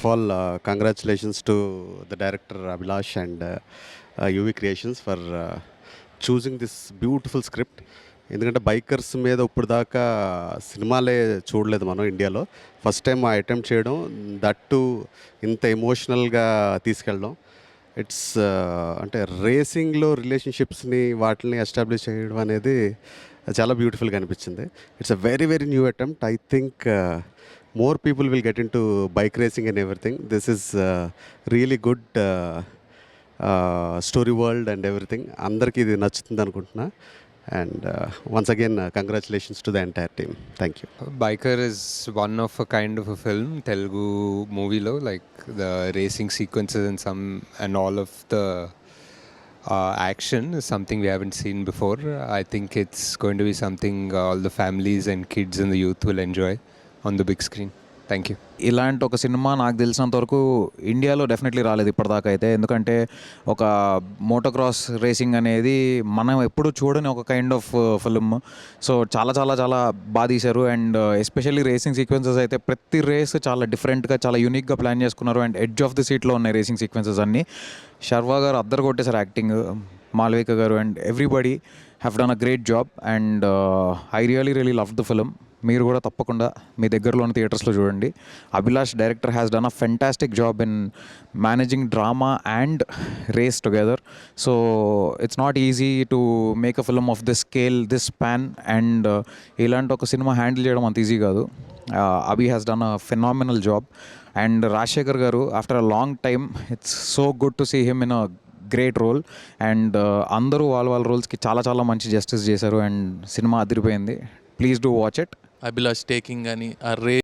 all, congratulations to the director Abhilash and UV Creations for choosing this beautiful script. ఎందుకంటే bikers మీద ఇప్పుడు దాకా సినిమాలే చూడలేదు మనం ఇండియాలో. ఫస్ట్ టైం ఆ అటెంప్ట్ చేయడం, దట్ టు ఇంత ఎమోషనల్గా తీసుకెళ్ళడం. ఇట్స్ అంటే రేసింగ్లో రిలేషన్షిప్స్ని వాటిని ఎస్టాబ్లిష్ చేయడం అనేది చాలా బ్యూటిఫుల్గా అనిపించింది. It's a very very new attempt. I think more people will get into bike racing and everything. This is really good story world and everything. Andarki idi nachutundi anukuntunna. And once again, congratulations to the entire team. Thank you. Biker is one of a kind of a film, Telugu movie lo, like the racing sequences and all of the action is something we haven't seen before. I think it's going to be something all the families and kids and the youth will enjoy on the big screen. Thank you. ఇలాంటి ఒక cinema నాకు తెలిసినంత వరకు ఇండియాలో definitely రాలేదు ఇప్పటిదాకా అయితే. ఎందుకంటే ఒక మోటోక్రాస్ రేసింగ్ అనేది మనం ఎప్పుడు చూడని ఒక కైండ్ ఆఫ్ ఫిల్మ్. సో చాలా చాలా చాలా బాగా తీశారు. అండ్ ఎస్పెషల్లీ రేసింగ్ సీక్వెన్సెస్ అయితే ప్రతి రేస్ చాలా డిఫరెంట్గా చాలా యూనిక్గా ప్లాన్ చేసుకున్నారు. అండ్ ఎడ్జ్ ఆఫ్ ది సీట్లో ఉన్నాయి రేసింగ్ సీక్వెన్సెస్ అన్నీ. శర్వా గారు అద్దరు కొట్టేశారు యాక్టింగ్, మాల్విక గారు and everybody have done a great job. And I really love the film. మీరు కూడా తప్పకుండా మీ దగ్గరలోని థియేటర్స్లో చూడండి. Abhilash director has done a fantastic job in managing drama and race together. So it's not easy to make a film of this scale, this span. And ఇలాంటి ఒక cinema handle చేయడం అంత ఈజీ కాదు. Abhi has done a phenomenal job. And Rajasekhar గారు after a long time, it's so good to see him in a great role. And అందరూ వాళ్ళ రోల్స్కి చాలా చాలా మంచి జస్టిస్ చేశారు. అండ్ సినిమా అదిరిపోయింది. Please do watch it. Abhilash taking any a race